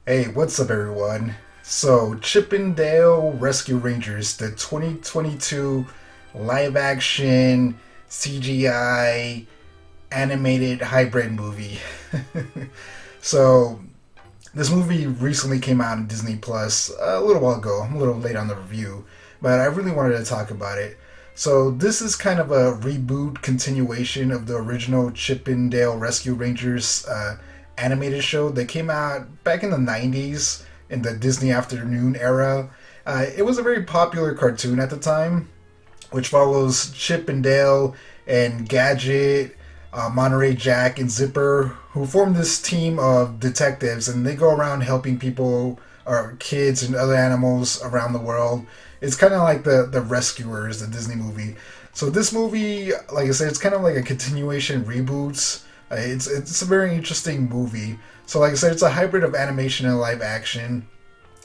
Hey, what's up, everyone? So, Chippendale Rescue Rangers, the 2022 live action CGI animated hybrid movie. So, this movie recently came out on Disney Plus a little while ago. I'm a little late on the review, but I really wanted to talk about it. So, this is kind of a reboot continuation of the original Chippendale Rescue Rangers animated show that came out back in the 90s in the Disney Afternoon era. It was a very popular cartoon at the time, which follows Chip and Dale and Gadget, Monterey Jack, and Zipper, who form this team of detectives, and they go around helping people, or kids and other animals around the world. It's kind of like the Rescuers, the Disney movie. So this movie, like I said, it's kind of like a continuation reboot. It's a very interesting movie. So, like I said, it's a hybrid of animation and live action.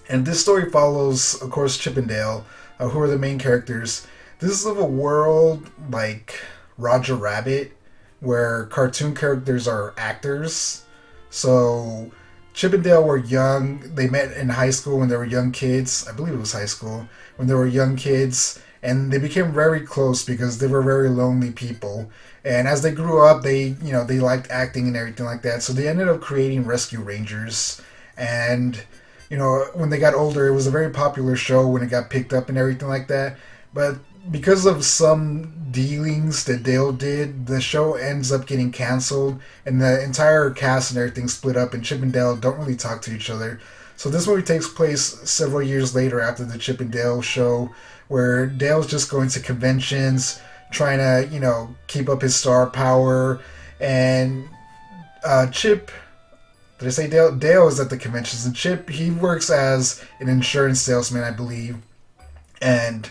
And this story follows, of course, Chip and Dale, who are the main characters. This is of a world like Roger Rabbit, where cartoon characters are actors. So, Chip and Dale were young. They met in high school when they were young kids. I believe it was high school. When they were young kids. And they became very close because they were very lonely people. And as they grew up, they liked acting and everything like that. So they ended up creating Rescue Rangers. And when they got older, it was a very popular show when it got picked up and everything like that. But because of some dealings that Dale did, the show ends up getting canceled, and the entire cast and everything split up. And Chip and Dale don't really talk to each other. So this movie takes place several years later after the Chip and Dale show, where Dale's just going to conventions, trying to, keep up his star power. And Chip, did I say Dale? Dale is at the conventions, and Chip, he works as an insurance salesman, I believe. And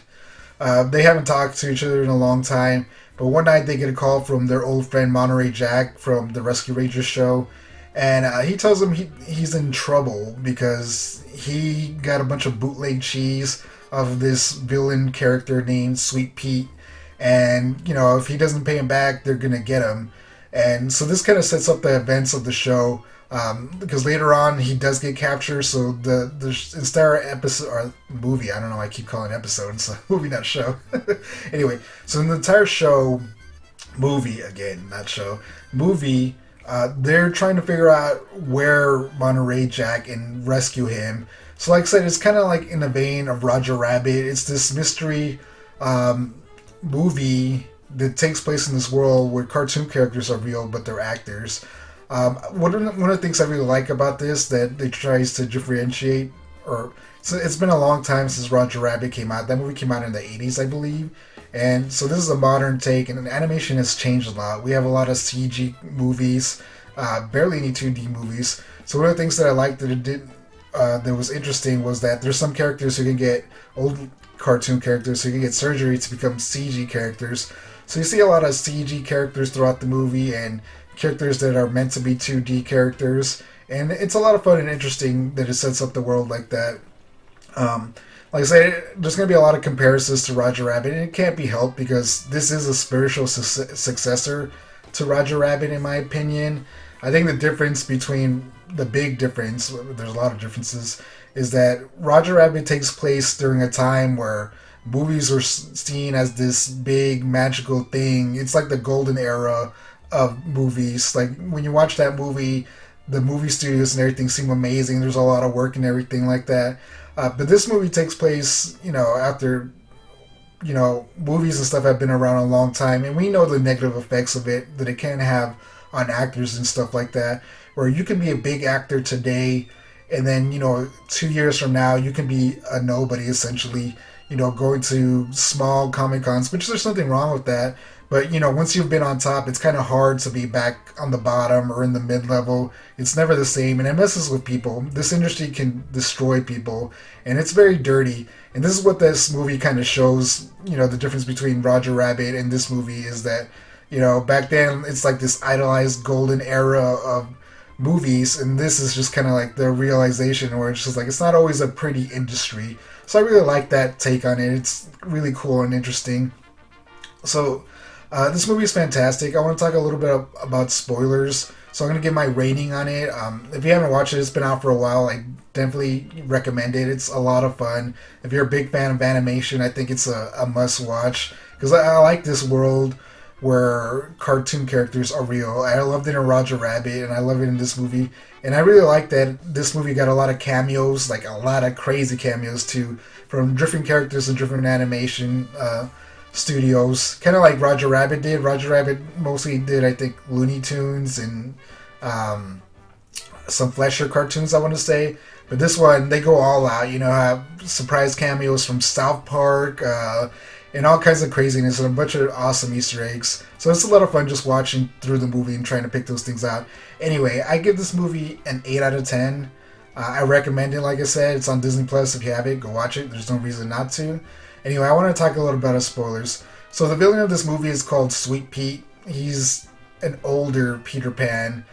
they haven't talked to each other in a long time. But one night they get a call from their old friend Monterey Jack from the Rescue Rangers show. And he tells him he's in trouble because he got a bunch of bootleg cheese of this villain character named Sweet Pete. And, if he doesn't pay him back, they're going to get him. And so this kind of sets up the events of the show, because later on he does get captured. So the entire episode, or movie, I don't know, I keep calling it episode, it's a movie, not show. Anyway, so in the entire show, movie, again, not show, movie, they're trying to figure out where Monterey Jack and rescue him. So like I said, it's kind of like in the vein of Roger Rabbit. It's this mystery movie that takes place in this world where cartoon characters are real, but they're actors. One of the things I really like about this that they tries to differentiate, or so it's been a long time since Roger Rabbit came out. That movie came out in the 80s, I believe. And so this is a modern take, and animation has changed a lot. We have a lot of CG movies, barely any 2D movies. So one of the things that I liked that it did, that was interesting, was that there's some characters who can get, old cartoon characters who can get surgery to become CG characters. So you see a lot of CG characters throughout the movie, and characters that are meant to be 2D characters. And it's a lot of fun and interesting that it sets up the world like that. Like I said, there's going to be a lot of comparisons to Roger Rabbit, and it can't be helped because this is a spiritual successor to Roger Rabbit, in my opinion. I think the big difference, there's a lot of differences, is that Roger Rabbit takes place during a time where movies were seen as this big magical thing. It's like the golden era of movies. Like when you watch that movie, the movie studios and everything seem amazing. There's a lot of work and everything like that. But this movie takes place, after, movies and stuff have been around a long time, and we know the negative effects of it that it can have on actors and stuff like that, where you can be a big actor today, and then, 2 years from now, you can be a nobody, essentially, going to small Comic Cons, which there's nothing wrong with that. But, once you've been on top, it's kind of hard to be back on the bottom or in the mid-level. It's never the same, and it messes with people. This industry can destroy people, and it's very dirty. And this is what this movie kind of shows, the difference between Roger Rabbit and this movie is that, back then, it's like this idolized golden era of movies, and this is just kind of like the realization where it's just like, it's not always a pretty industry. So I really like that take on it. It's really cool and interesting. So, This movie is fantastic. I want to talk a little bit about spoilers. So I'm going to give my rating on it. If you haven't watched it, it's been out for a while. I definitely recommend it. It's a lot of fun. If you're a big fan of animation, I think it's a must watch. Because I like this world where cartoon characters are real. I loved it in Roger Rabbit, and I love it in this movie. And I really like that this movie got a lot of cameos, like a lot of crazy cameos too, from different characters and different animation studios. Kind of like Roger Rabbit did. Roger Rabbit mostly did, I think, Looney Tunes and some Fleischer cartoons, I want to say. But this one, they go all out. You know, have surprise cameos from South Park, and all kinds of craziness and a bunch of awesome Easter eggs. So it's a lot of fun just watching through the movie and trying to pick those things out. Anyway, I give this movie an 8 out of 10. I recommend it, like I said. It's on Disney Plus. If you have it, go watch it. There's no reason not to. Anyway, I want to talk a little about spoilers. So the villain of this movie is called Sweet Pete. He's an older Peter Pan.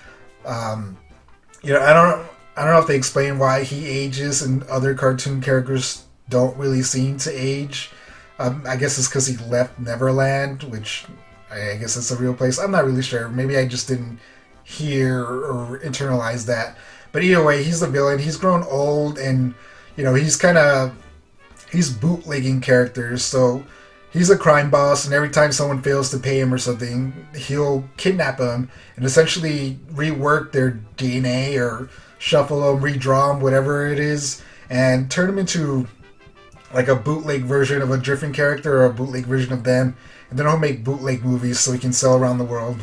You know, I don't know if they explain why he ages and other cartoon characters don't really seem to age. I guess it's because he left Neverland, which I guess it's a real place. I'm not really sure. Maybe I just didn't hear or internalize that. But either way, he's the villain. He's grown old, and you know he's bootlegging characters. So he's a crime boss, and every time someone fails to pay him or something, he'll kidnap them and essentially rework their DNA or shuffle them, redraw them, whatever it is, and turn them into like a bootleg version of a different character or a bootleg version of them, and then he'll make bootleg movies so he can sell around the world.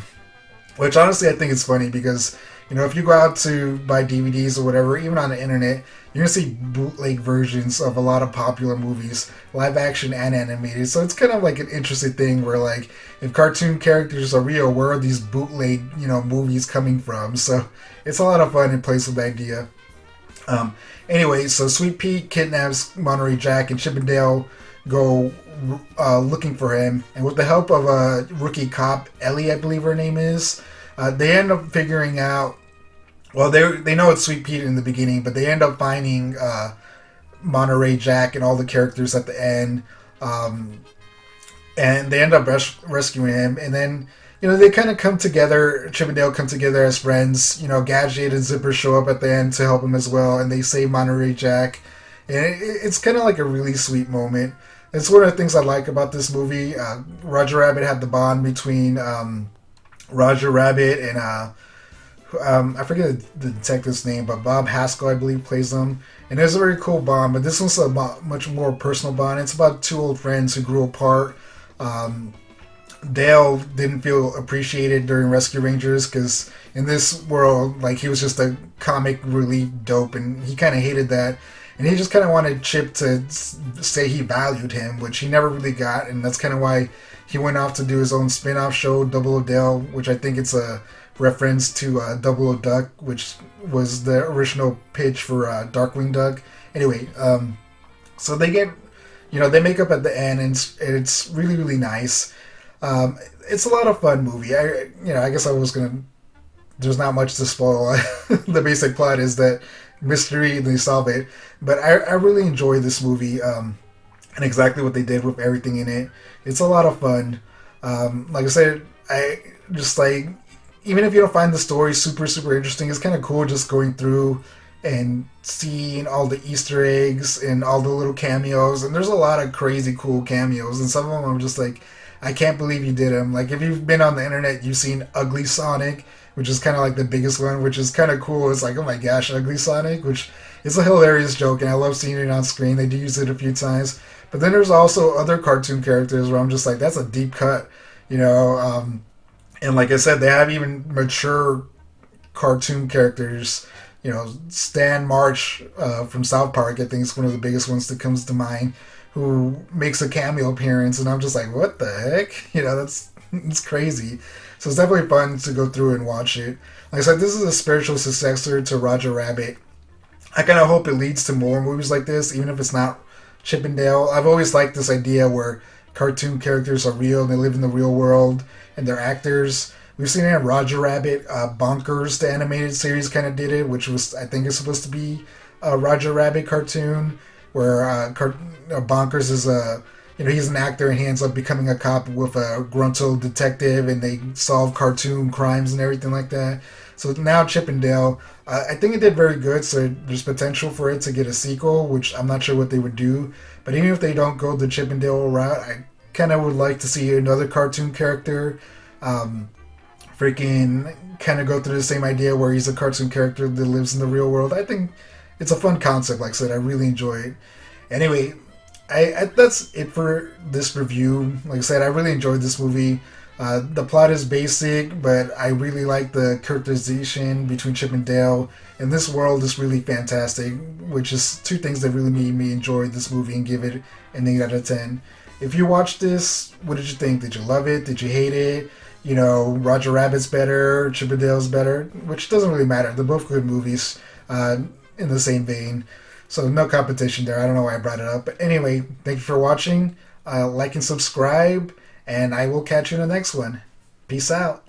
Which honestly I think is funny because, you know, if you go out to buy DVDs or whatever, even on the internet, you're going to see bootleg versions of a lot of popular movies, live action and animated. So it's kind of like an interesting thing where, like, if cartoon characters are real, where are these bootleg, you know, movies coming from? So it's a lot of fun and plays with the idea. Anyway, so Sweet Pete kidnaps Monterey Jack, and Chip and Dale go looking for him. And with the help of a rookie cop, Ellie, I believe her name is, they end up figuring out. Well, they know it's Sweet Pete in the beginning, but they end up finding Monterey Jack and all the characters at the end, and they end up rescuing him. And then, you know, they kind of come together. Chip and Dale come together as friends. You know, Gadget and Zipper show up at the end to help him as well, and they save Monterey Jack. And it's kind of like a really sweet moment. It's one of the things I like about this movie. Roger Rabbit had the bond between Roger Rabbit and I forget the detective's name, but Bob Haskell, I believe, plays them. And it's a very cool bond, but this one's a much more personal bond. It's about two old friends who grew apart. Dale didn't feel appreciated during Rescue Rangers because in this world, like, he was just a comic relief dope, and he kind of hated that. And he just kind of wanted Chip to say he valued him, which he never really got, and that's kind of why he went off to do his own spin-off show, Double O Dale, which I think it's a reference to Double O Duck, which was the original pitch for Darkwing Duck. Anyway, so they get, you know, they make up at the end, and it's really, really nice. It's a lot of fun movie. I guess I was gonna. There's not much to spoil. The basic plot is that mystery, they solve it. But I really enjoy this movie, and exactly what they did with everything in it. It's a lot of fun. Like I said, I just like, even if you don't find the story super, super interesting, it's kind of cool just going through and seeing all the Easter eggs and all the little cameos. And there's a lot of crazy cool cameos, and some of them I'm just like, I can't believe you did them. Like, if you've been on the internet, you've seen Ugly Sonic, which is kind of like the biggest one, which is kind of cool. It's like, oh my gosh, Ugly Sonic, which is a hilarious joke, and I love seeing it on screen. They do use it a few times. But then there's also other cartoon characters where I'm just like, that's a deep cut, you know. And like I said, they have even mature cartoon characters. You know, Stan March from South Park, I think, is one of the biggest ones that comes to mind, who makes a cameo appearance, and I'm just like, what the heck? You know, it's crazy. So it's definitely fun to go through and watch it. Like I said, this is a spiritual successor to Roger Rabbit. I kind of hope it leads to more movies like this, even if it's not Chip and Dale. I've always liked this idea where cartoon characters are real, and they live in the real world, and they're actors. We've seen it in Roger Rabbit. Bonkers, the animated series, kind of did it, which was, I think, is supposed to be a Roger Rabbit cartoon, where Bonkers is a he's an actor and he ends up becoming a cop with a gruntled detective, and they solve cartoon crimes and everything like that. So now Chip and Dale, I think it did very good. So there's potential for it to get a sequel, which I'm not sure what they would do. But even if they don't go the Chip and Dale route, I kind of would like to see another cartoon character, freaking kind of go through the same idea where he's a cartoon character that lives in the real world. I think it's a fun concept. Like I said, I really enjoy it. Anyway, that's it for this review. Like I said, I really enjoyed this movie. The plot is basic, but I really like the characterization between Chip and Dale. And this world is really fantastic, which is two things that really made me enjoy this movie and give it an 8 out of 10. If you watched this, what did you think? Did you love it? Did you hate it? Roger Rabbit's better, Chip and Dale's better, which doesn't really matter. They're both good movies in the same vein. So no competition there. I don't know why I brought it up. But anyway, thank you for watching. Like and subscribe, and I will catch you in the next one. Peace out.